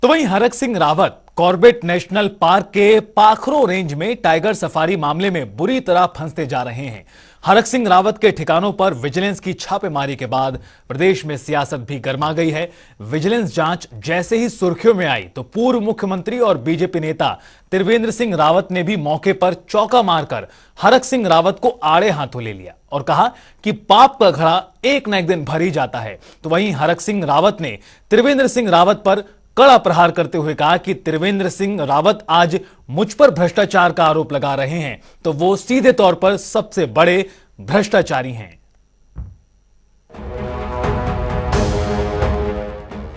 तो वहीं Harak Singh Rawat Corbett national park के पाखरो रेंज में टाइगर सफारी मामले में बुरी तरह फंसते जा रहे हैं। हरक सिंह रावत के ठिकानों पर विजिलेंस की छापेमारी के बाद प्रदेश में सियासत भी गर्मा गई है। विजिलेंस जांच जैसे ही सुर्खियों में आई तो पूर्व मुख्यमंत्री और बीजेपी नेता त्रिवेंद्र सिंह रावत ने भी मौके पर चौका मारकर हरक सिंह रावत को आड़े हाथों ले लिया और कहा कि पाप का घड़ा एक न एक दिन भर ही जाता है। तो वहीं हरक सिंह रावत ने त्रिवेंद्र सिंह रावत पर कड़ा प्रहार करते हुए कहा कि त्रिवेंद्र सिंह रावत आज मुझ पर भ्रष्टाचार का आरोप लगा रहे हैं तो वो सीधे तौर पर सबसे बड़े भ्रष्टाचारी हैं।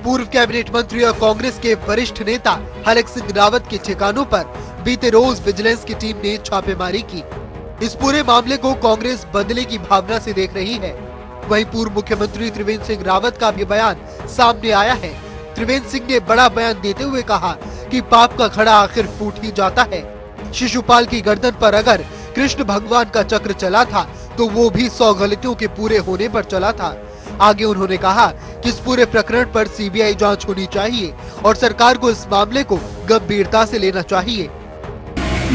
पूर्व कैबिनेट मंत्री और कांग्रेस के वरिष्ठ नेता हरक सिंह रावत के ठिकानों पर बीते रोज विजिलेंस की टीम ने छापेमारी की। इस पूरे मामले को कांग्रेस बदले की भावना से देख रही है। वहीं पूर्व मुख्यमंत्री त्रिवेंद्र सिंह रावत का भी बयान सामने आया है। त्रिवेंद्र सिंह ने बड़ा बयान देते हुए कहा कि पाप का घड़ा आखिर फूट ही जाता है। शिशुपाल की गर्दन पर अगर कृष्ण भगवान का चक्र चला था तो वो भी 100 गलतियों के पूरे होने पर चला था। आगे उन्होंने कहा कि इस पूरे प्रकरण पर सीबीआई जांच होनी चाहिए और सरकार को इस मामले को गंभीरता से लेना चाहिए।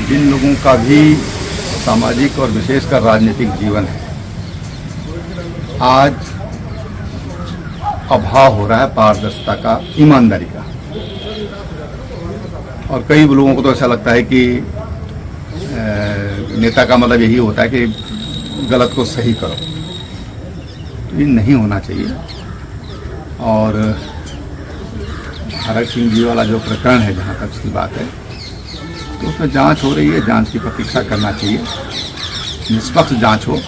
जिन लोगों का भी सामाजिक और विशेषकर राजनीतिक जीवन है, आज अभाव हो रहा है पारदर्शिता का, ईमानदारी का। और कई लोगों को तो ऐसा लगता है कि नेता का मतलब यही होता है कि गलत को सही करो। तो ये नहीं होना चाहिए। और हरक सिंह जी वाला जो प्रकरण है, जहाँ तक इसकी बात है, तो उसमें जांच हो रही है। जांच की प्रतीक्षा करना चाहिए, निष्पक्ष जांच हो,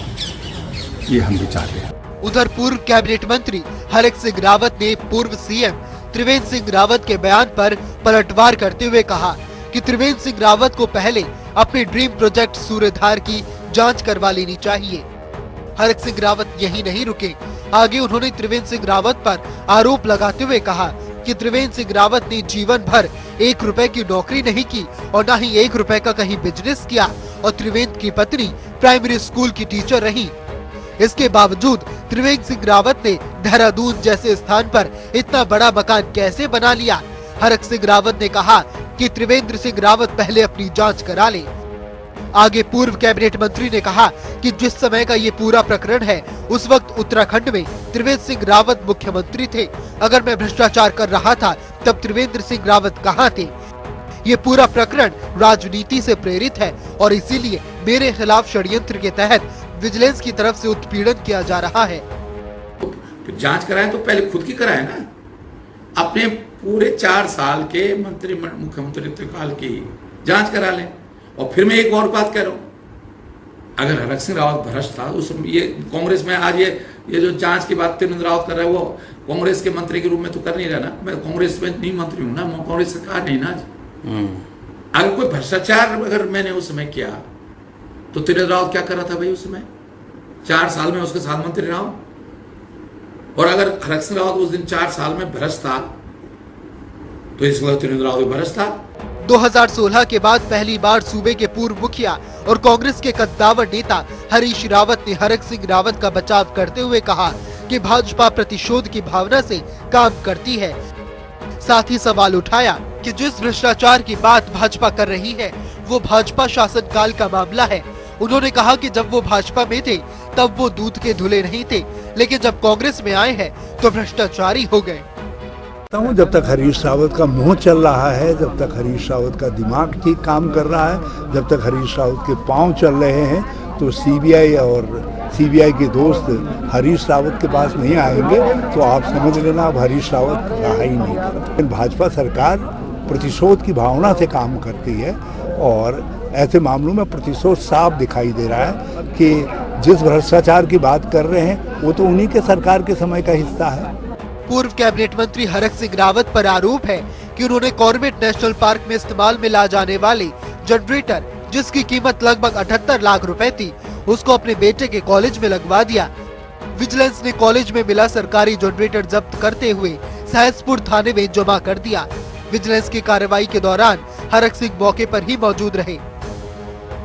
ये हम भी चाहते हैं। उधर पूर्व कैबिनेट मंत्री हरक सिंह रावत ने पूर्व सीएम त्रिवेंद्र सिंह रावत के बयान पर पलटवार करते हुए कहा कि त्रिवेंद्र सिंह रावत को पहले अपने ड्रीम प्रोजेक्ट सूर्यधार की जांच करवा लेनी चाहिए। हरक सिंह रावत यही नहीं रुके। आगे उन्होंने त्रिवेंद्र सिंह रावत पर आरोप लगाते हुए कहा कि त्रिवेंद्र सिंह रावत ने जीवन भर 1 रुपए की नौकरी नहीं की और न ही 1 रुपए का कहीं बिजनेस किया और त्रिवेंद्र की पत्नी प्राइमरी स्कूल की टीचर रही। इसके बावजूद त्रिवेंद्र सिंह रावत ने देहरादून जैसे स्थान पर इतना बड़ा मकान कैसे बना लिया। हरक सिंह रावत ने कहा कि त्रिवेंद्र सिंह रावत पहले अपनी जांच करा ले। आगे पूर्व कैबिनेट मंत्री ने कहा कि जिस समय का ये पूरा प्रकरण है, उस वक्त उत्तराखंड में त्रिवेंद्र सिंह रावत मुख्यमंत्री थे। अगर मैं भ्रष्टाचार कर रहा था तब त्रिवेंद्र सिंह रावत कहाँ थे? ये पूरा प्रकरण राजनीति से प्रेरित है और इसीलिए मेरे खिलाफ षड्यंत्र के तहत विजिलेंस की तरफ से उत्पीड़न किया जा रहा है। तो जांच कराएं तो पहले खुद की कराएं ना। अपने पूरे 4 साल के मुख्यमंत्रित्व काल की जांच करा लें। और फिर मैं एक और बात कह रहा हूं, अगर हरक सिंह रावत भ्रष्ट था, उस ये कांग्रेस में आज ये जो जांच की बात त्रिवेंद्र रावत कर रहा है, वो कांग्रेस के मंत्री के रूप में तो कर नहीं रहा ना। मैं कांग्रेस में नहीं मंत्री हूं ना, मैं कांग्रेस सरकार नहीं ना आज। अगर कोई भ्रष्टाचार अगर मैंने उस समय किया तो त्रिवेंद्र रावत क्या कर रहा था भाई उस समय? 4 साल में उसके साथ मंत्री रहा हूं। और अगर हरक सिंह रावत उस दिन 4 साल में भ्रष्ट था तो इस वक्त त्रिवेंद्र रावत भ्रष्ट था। 2016 के बाद पहली बार सूबे के पूर्व मुखिया और कांग्रेस के कद्दावर नेता हरीश रावत ने हरक सिंह रावत का बचाव करते हुए कहा कि भाजपा प्रतिशोध की भावना से काम करती है। साथ ही सवाल उठाया कि जिस भ्रष्टाचार की बात भाजपा कर रही है वो भाजपा शासनकाल का मामला है। उन्होंने कहा कि जब वो भाजपा में थे तब वो दूध के धुले नहीं थे, लेकिन जब कांग्रेस में आए हैं तो भ्रष्टाचारी हो गए। जब तक हरीश रावत का मुंह चल रहा है, जब तक हरीश रावत का दिमाग ठीक काम कर रहा है, जब तक हरीश रावत के पांव चल रहे हैं, तो सीबीआई के दोस्त हरीश रावत के पास नहीं आएंगे। तो आप समझ लेना, अब हरीश रावत रहा ही नहीं। लेकिन भाजपा सरकार प्रतिशोध की भावना से काम करती है और ऐसे मामलों में प्रतिशोध साफ दिखाई दे रहा है कि जिस भ्रष्टाचार की बात कर रहे हैं वो तो उन्हीं के सरकार के समय का हिस्सा है। पूर्व कैबिनेट मंत्री हरक सिंह रावत पर आरोप है कि उन्होंने कॉर्बेट नेशनल पार्क में इस्तेमाल में ला जाने वाले जनरेटर, जिसकी कीमत लगभग 78 लाख रुपए थी, उसको अपने बेटे के कॉलेज में लगवा दिया। विजिलेंस ने कॉलेज में मिला सरकारी जनरेटर जब्त करते हुए सहसपुर थाने में जमा कर दिया। विजिलेंस की कार्रवाई के दौरान हरक सिंह मौके पर ही मौजूद रहे।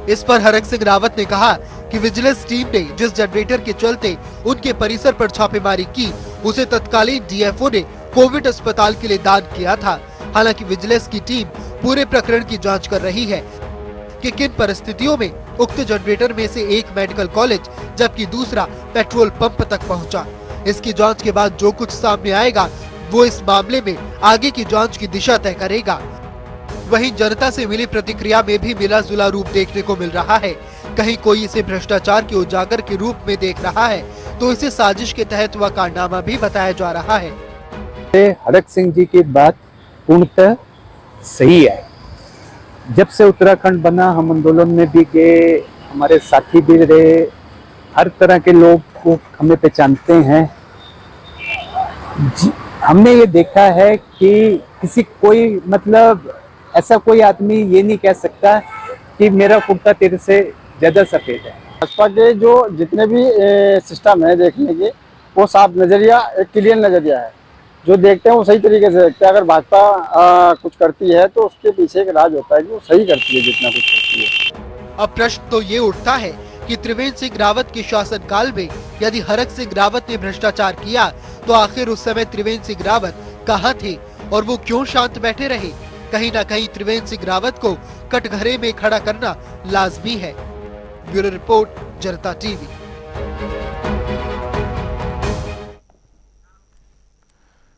इस पर हरक सिंह रावत ने कहा कि विजिलेंस टीम ने जिस जनरेटर के चलते उनके परिसर पर छापेमारी की, उसे तत्कालीन डीएफओ ने कोविड अस्पताल के लिए दान किया था। हालांकि विजिलेंस की टीम पूरे प्रकरण की जांच कर रही है कि किन परिस्थितियों में उक्त जनरेटर में से एक मेडिकल कॉलेज जबकि दूसरा पेट्रोल पंप तक पहुंचा। इसकी जांच के बाद जो कुछ सामने आएगा वो इस मामले में आगे की जांच की दिशा तय करेगा। वहीं जनता से मिली प्रतिक्रिया में भी मिला जुला रूप देखने को मिल रहा है। कहीं कोई इसे भ्रष्टाचार के उजागर के रूप में देख रहा है तो इसे साजिश के तहत हुआ कारनामा भी बताया जा रहा है। हरक सिंह जी की बात पूर्णतः सही है। जब से उत्तराखंड बना हम आंदोलन में भी गए, हमारे साथी भी रहे, हर तरह के लोग को हमें पहचानते हैं। हमने ये देखा है कि किसी कोई मतलब ऐसा कोई आदमी ये नहीं कह सकता कि मेरा कुर्ता तेरे से ज्यादा सफेद है। भाजपा के जो जितने भी सिस्टम है देखने के, वो साफ नजरिया, एक क्लियर नजरिया है। जो देखते हैं वो सही तरीके से देखते हैं। अगर भाजपा कुछ करती है तो उसके पीछे एक राज होता है कि वो सही करती है जितना कुछ करती है। अब प्रश्न तो ये उठता है कि त्रिवेंद्र सिंह रावत के शासनकाल में यदि हरक सिंह रावत ने भ्रष्टाचार किया तो आखिर उस समय त्रिवेंद्र सिंह रावत कहाँ थे और वो क्यों शांत बैठे रहे? कहीं न कहीं त्रिवेंद्र सिंह रावत को कटघरे में खड़ा करना लाजमी है। ब्यूरो रिपोर्ट, जनता टीवी।